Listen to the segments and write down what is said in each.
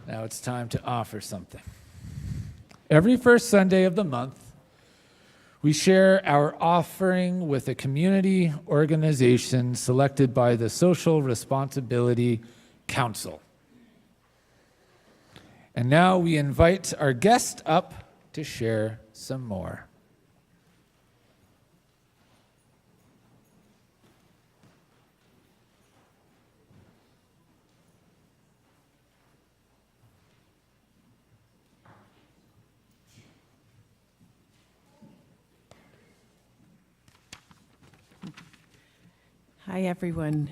Now it's time to offer something. Every first Sunday of the month, we share our offering with a community organization selected by the Social Responsibility Council. And now we invite our guest up to share some more. Hi, everyone.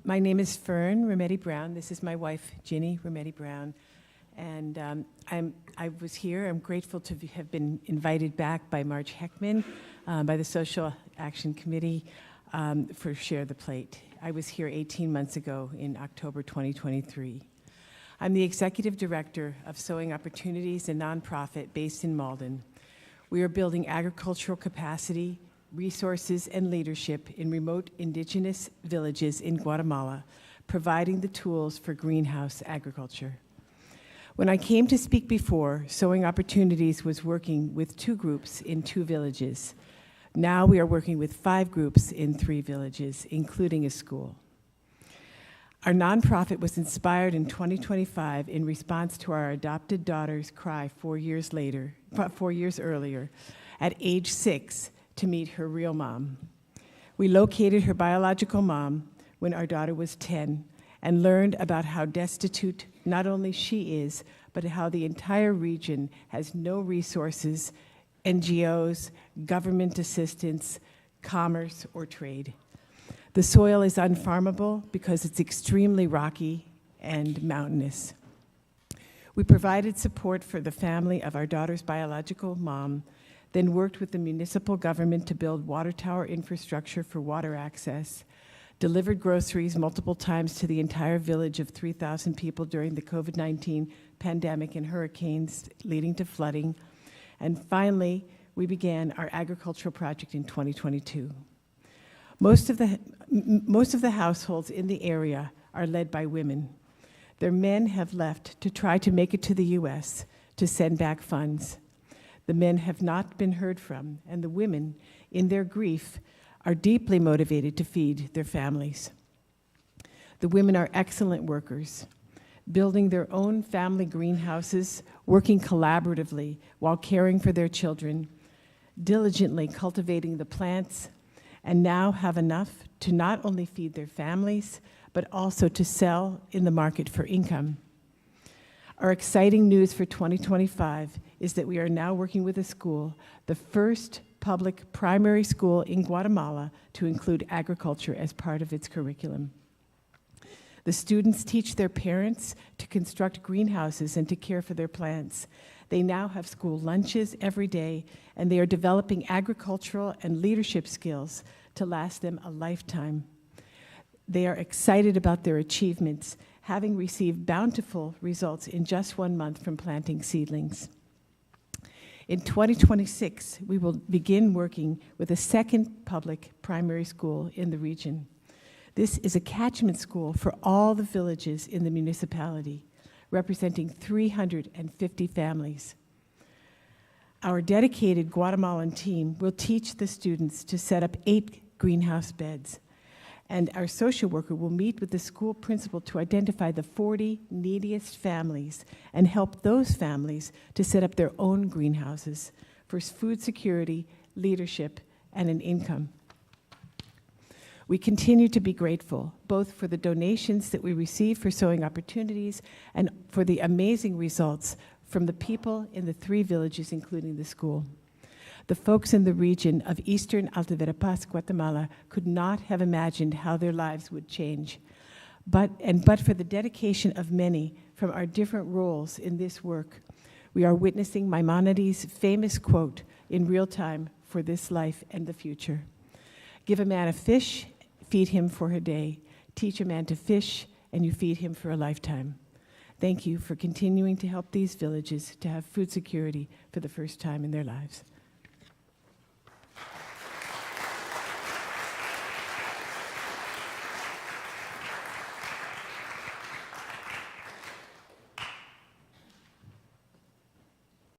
My name is Fern Remedi-Brown. This is my wife, Ginny Remedi-Brown. And I was here. I'm grateful to have been invited back by Marge Heckman, by the Social Action Committee, for Share the Plate. I was here 18 months ago in October 2023. I'm the Executive Director of Sowing Opportunities, a nonprofit based in Malden. We are building agricultural capacity, resources, and leadership in remote indigenous villages in Guatemala, providing the tools for greenhouse agriculture. When I came to speak before, Sowing Opportunities was working with 2 groups in 2 villages. Now we are working with 5 groups in 3 villages, including a school. Our nonprofit was inspired in 2025 in response to our adopted daughter's cry 4 years earlier, at age 6, to meet her real mom. We located her biological mom when our daughter was 10 and learned about how destitute not only she is, but how the entire region has no resources, NGOs, government assistance, commerce, or trade. The soil is unfarmable because it's extremely rocky and mountainous. We provided support for the family of our daughter's biological mom, then worked with the municipal government to build water tower infrastructure for water access, delivered groceries multiple times to the entire village of 3,000 people during the COVID-19 pandemic and hurricanes leading to flooding, and finally, we began our agricultural project in 2022. Most of the households in the area are led by women. Their men have left to try to make it to the US to send back funds. The men have not been heard from, and the women, in their grief, are deeply motivated to feed their families. The women are excellent workers, building their own family greenhouses, working collaboratively while caring for their children, diligently cultivating the plants, and now have enough to not only feed their families, but also to sell in the market for income. Our exciting news for 2025 is that we are now working with a school, the first public primary school in Guatemala to include agriculture as part of its curriculum. The students teach their parents to construct greenhouses and to care for their plants. They now have school lunches every day, and they are developing agricultural and leadership skills to last them a lifetime. They are excited about their achievements, having received bountiful results in just 1 month from planting seedlings. In 2026, we will begin working with a second public primary school in the region. This is a catchment school for all the villages in the municipality, representing 350 families. Our dedicated Guatemalan team will teach the students to set up 8 greenhouse beds, and our social worker will meet with the school principal to identify the 40 neediest families and help those families to set up their own greenhouses for food security, leadership, and an income. We continue to be grateful, both for the donations that we receive for Sowing Opportunities and for the amazing results from the people in the 3 villages, including the school. The folks in the region of eastern Alta Verapaz, Guatemala, could not have imagined how their lives would change. But for the dedication of many from our different roles in this work, we are witnessing Maimonides' famous quote in real time for this life and the future. Give a man a fish, feed him for a day. Teach a man to fish, and you feed him for a lifetime. Thank you for continuing to help these villages to have food security for the first time in their lives.